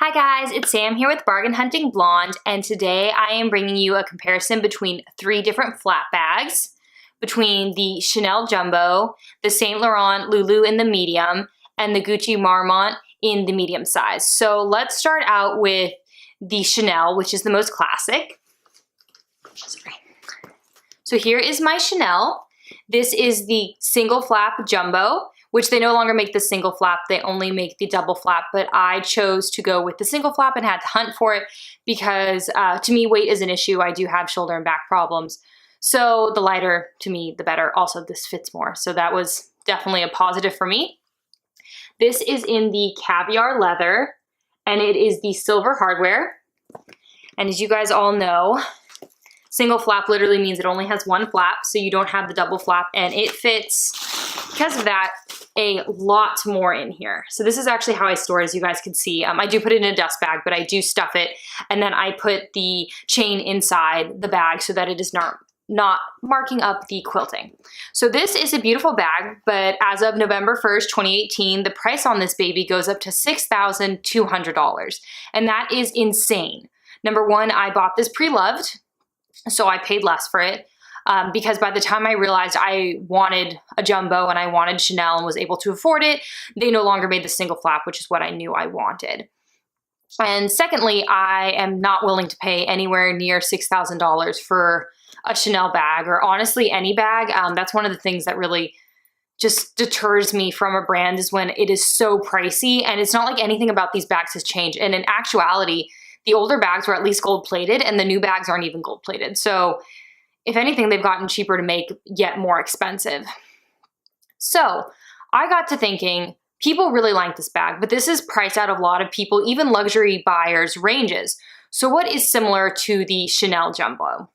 Hi guys, it's Sam here with Bargain Hunting Blonde, and today I am bringing you a comparison between 3 different flat bags, between the Chanel Jumbo, the Saint Laurent Loulou in the medium, and the Gucci Marmont in the medium size. So let's start out with the Chanel, which is the most classic. Sorry. So here is my Chanel. This is the single flap Jumbo, which they no longer make the single flap, they only make the double flap, but I chose to go with the single flap and had to hunt for it because to me, weight is an issue. I do have shoulder and back problems. So the lighter, to me, the better. Also, this fits more. So that was definitely a positive for me. This is in the caviar leather, and it is the silver hardware. And as you guys all know, single flap literally means it only has one flap, so you don't have the double flap, and it fits, because of that, a lot more in here. So this is actually how I store it, as you guys can see. I do put it in a dust bag, but I do stuff it, and then I put the chain inside the bag so that it is not marking up the quilting. So this is a beautiful bag, but as of November 1st, 2018, the price on this baby goes up to $6,200, and that is insane. Number one, I bought this pre-loved, so I paid less for it. Because by the time I realized I wanted a jumbo and I wanted Chanel and was able to afford it, they no longer made the single flap, which is what I knew I wanted. And secondly, I am not willing to pay anywhere near $6,000 for a Chanel bag, or honestly any bag. That's one of the things that really just deters me from a brand, is when it is so pricey, and it's not like anything about these bags has changed. And in actuality, the older bags were at least gold plated and the new bags aren't even gold plated. So if anything, they've gotten cheaper to make, yet more expensive. So I got to thinking, people really like this bag, but this is priced out of a lot of people, even luxury buyers' ranges. So what is similar to the Chanel Jumbo?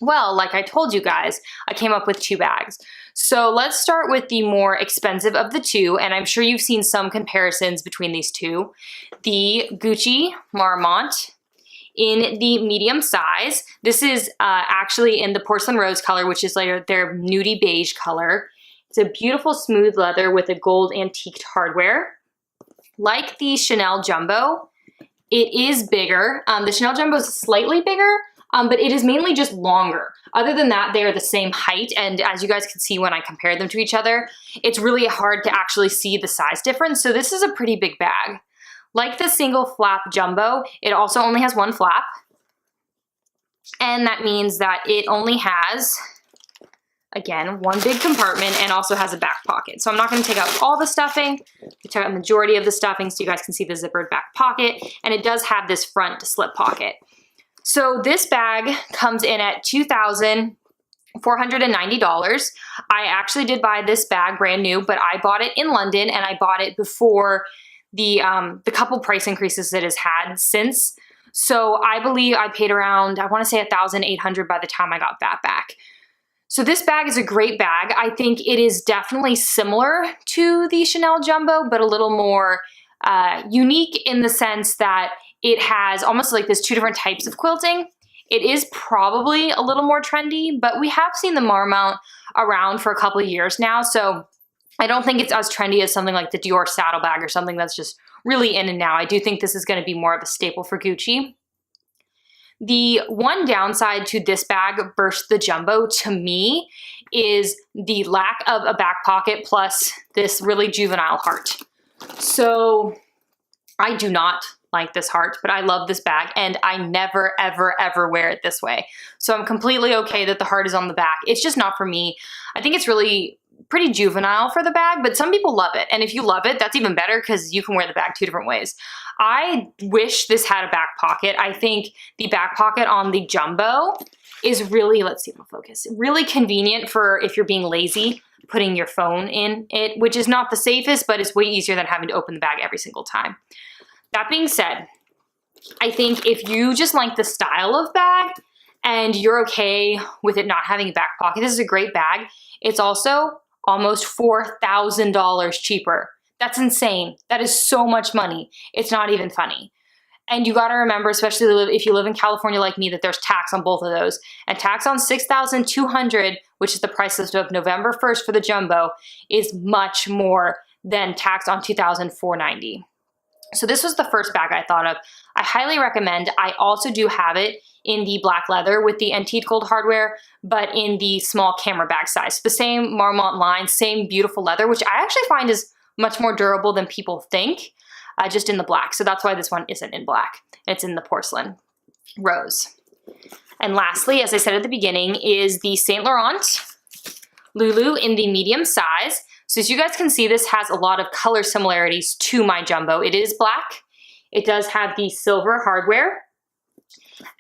Well, like I told you guys, I came up with 2 bags. So let's start with the more expensive of the 2, and I'm sure you've seen some comparisons between these 2. The Gucci Marmont in the medium size. This is actually in the porcelain rose color, which is like their nudie beige color. It's a beautiful smooth leather with a gold antiqued hardware. Like the Chanel Jumbo, it is bigger. The Chanel Jumbo is slightly bigger, but it is mainly just longer. Other than that, they are the same height, and as you guys can see when I compare them to each other, it's really hard to actually see the size difference, so this is a pretty big bag. Like the single flap Jumbo, it also only has one flap, and that means that it only has, again, one big compartment and also has a back pocket. So I'm not going to take out all the stuffing. I took out the majority of the stuffing so you guys can see the zippered back pocket, and it does have this front slip pocket. So this bag comes in at $2,490. I actually did buy this bag brand new, but I bought it in London, and I bought it before the couple price increases it has had since. So I believe I paid around, I want to say $1,800 by the time I got that back. So this bag is a great bag. I think it is definitely similar to the Chanel Jumbo, but a little more unique in the sense that it has almost like there's 2 different types of quilting. It is probably a little more trendy, but we have seen the Marmont around for a couple of years now, so I don't think it's as trendy as something like the Dior saddlebag or something that's just really in and now. I do think this is going to be more of a staple for Gucci. The one downside to this bag versus the Jumbo, to me, is the lack of a back pocket plus this really juvenile heart. So I do not like this heart, but I love this bag, and I never, ever, ever wear it this way. So I'm completely okay that the heart is on the back. It's just not for me. I think it's really pretty juvenile for the bag, but some people love it. And if you love it, that's even better because you can wear the bag 2 different ways. I wish this had a back pocket. I think the back pocket on the Jumbo is really, let's see if I'll focus, really convenient for if you're being lazy, putting your phone in it, which is not the safest, but it's way easier than having to open the bag every single time. That being said, I think if you just like the style of bag and you're okay with it not having a back pocket, this is a great bag. It's also almost $4,000 cheaper. That's insane. That is so much money. It's not even funny. And you got to remember, especially if you live in California like me, that there's tax on both of those. And tax on $6,200, which is the price list of November 1st for the Jumbo, is much more than tax on $2,490. So this was the first bag I thought of. I highly recommend. I also do have it in the black leather with the antique gold hardware, but in the small camera bag size. The same Marmont line, same beautiful leather, which I actually find is much more durable than people think, just in the black. So that's why this one isn't in black. It's in the porcelain rose. And lastly, as I said at the beginning, is the Saint Laurent Loulou in the medium size. So as you guys can see, this has a lot of color similarities to my jumbo. It is black. It does have the silver hardware.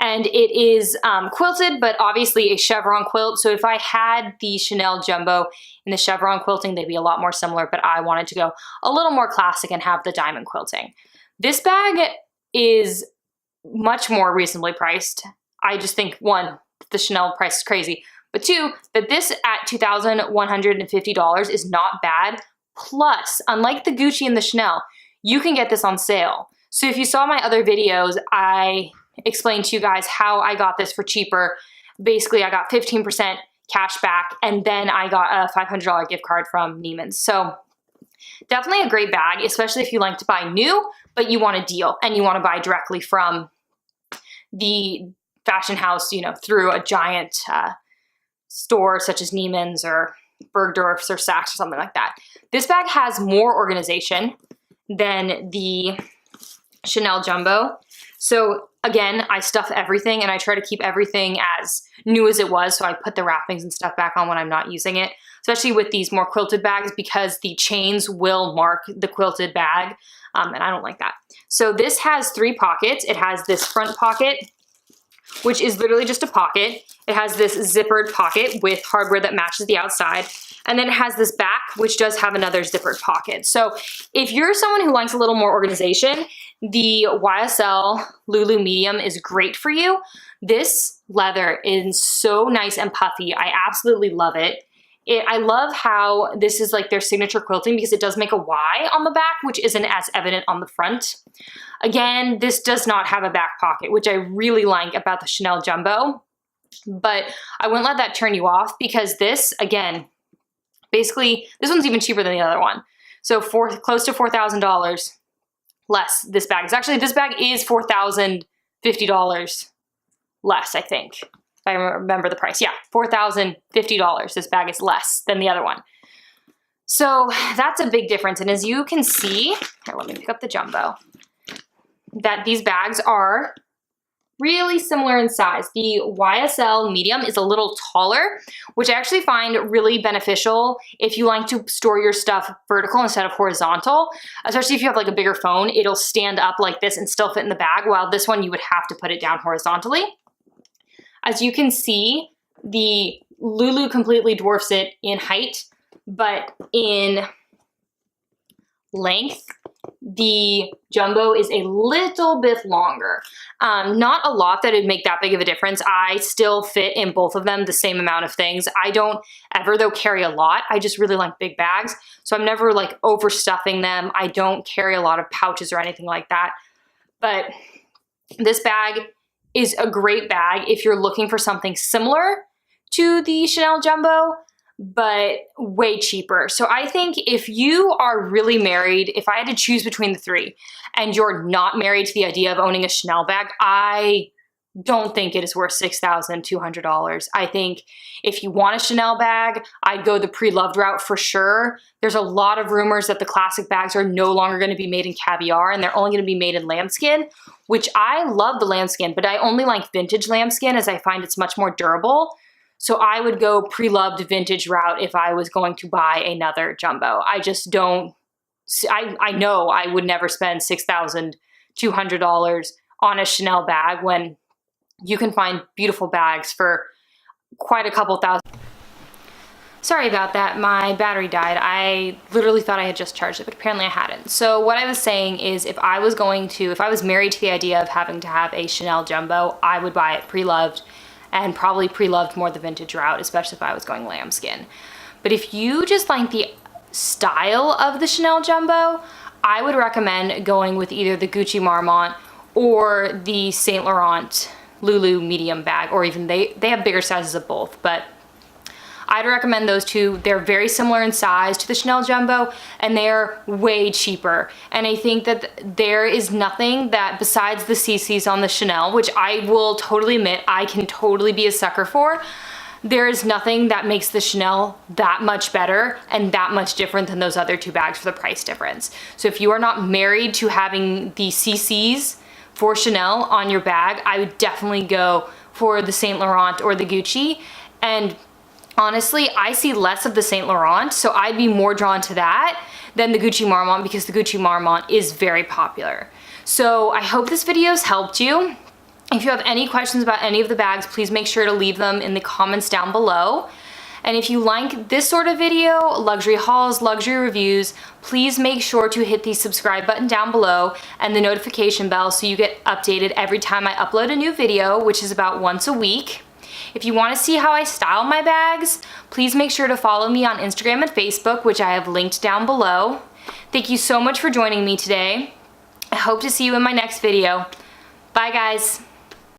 And it is quilted, but obviously a chevron quilt. So if I had the Chanel jumbo in the chevron quilting, they'd be a lot more similar, but I wanted to go a little more classic and have the diamond quilting. This bag is much more reasonably priced. I just think, one, the Chanel price is crazy, but two, that this at $2,150 is not bad. Plus, unlike the Gucci and the Chanel, you can get this on sale. So if you saw my other videos, I explained to you guys how I got this for cheaper. Basically, I got 15% cash back, and then I got a $500 gift card from Neiman's. So definitely a great bag, especially if you like to buy new, but you want a deal and you want to buy directly from the fashion house, you know, through a giant store such as Neiman's or Bergdorf's or Saks or something like that. This bag has more organization than the Chanel Jumbo. So again, I stuff everything and I try to keep everything as new as it was. So I put the wrappings and stuff back on when I'm not using it, especially with these more quilted bags, because the chains will mark the quilted bag. And I don't like that. So this has 3 pockets. It has this front pocket, which is literally just a pocket. It has this zippered pocket with hardware that matches the outside. And then it has this back, which does have another zippered pocket. So if you're someone who likes a little more organization, the YSL Loulou Medium is great for you. This leather is so nice and puffy. I absolutely love it. I love how this is like their signature quilting, because it does make a Y on the back, which isn't as evident on the front. Again, this does not have a back pocket, which I really like about the Chanel Jumbo, but I wouldn't let that turn you off, because this, again, basically, this one's even cheaper than the other one. So close to $4,000 less this bag. Actually, this bag is $4,050 less, I think. If I remember the price. Yeah, $4,050. This bag is less than the other one. So that's a big difference. And as you can see, here, let me pick up the jumbo, that these bags are really similar in size. The YSL medium is a little taller, which I actually find really beneficial if you like to store your stuff vertical instead of horizontal, especially if you have like a bigger phone. It'll stand up like this and still fit in the bag, while this one you would have to put it down horizontally. As you can see, the Loulou completely dwarfs it in height, but in length, the jumbo is a little bit longer. Not a lot that would make that big of a difference. I still fit in both of them the same amount of things. I don't ever, though, carry a lot. I just really like big bags, so I'm never like overstuffing them. I don't carry a lot of pouches or anything like that. But this bag is a great bag if you're looking for something similar to the Chanel Jumbo, but way cheaper. So I think if you are really married, if I had to choose between the 3 and you're not married to the idea of owning a Chanel bag, I don't think it is worth $6,200. I think if you want a Chanel bag, I'd go the Preloved route for sure. There's a lot of rumors that the classic bags are no longer going to be made in caviar and they're only going to be made in lambskin, which I love the lambskin, but I only like vintage lambskin as I find it's much more durable. So I would go Preloved vintage route if I was going to buy another jumbo. I just don't, I know I would never spend $6,200 on a Chanel bag when you can find beautiful bags for quite a couple thousand. Sorry about that, my battery died. I literally thought I had just charged it, but apparently I hadn't. So what I was saying is if I was married to the idea of having to have a Chanel jumbo, I would buy it Preloved, and probably Preloved more the vintage route, especially if I was going lambskin. But if you just like the style of the Chanel jumbo, I would recommend going with either the Gucci Marmont or the Saint Laurent Loulou medium bag, or even they have bigger sizes of both, but I'd recommend those two. They're very similar in size to the Chanel Jumbo, and they're way cheaper. And I think that there is nothing that, besides the CCs on the Chanel, which I will totally admit I can totally be a sucker for, there is nothing that makes the Chanel that much better and that much different than those other two bags for the price difference. So if you are not married to having the CCs for Chanel on your bag, I would definitely go for the Saint Laurent or the Gucci. And honestly, I see less of the Saint Laurent, so I'd be more drawn to that than the Gucci Marmont, because the Gucci Marmont is very popular. So I hope this video has helped you. If you have any questions about any of the bags, please make sure to leave them in the comments down below. And if you like this sort of video, luxury hauls, luxury reviews, please make sure to hit the subscribe button down below and the notification bell so you get updated every time I upload a new video, which is about once a week. If you want to see how I style my bags, please make sure to follow me on Instagram and Facebook, which I have linked down below. Thank you so much for joining me today. I hope to see you in my next video. Bye guys.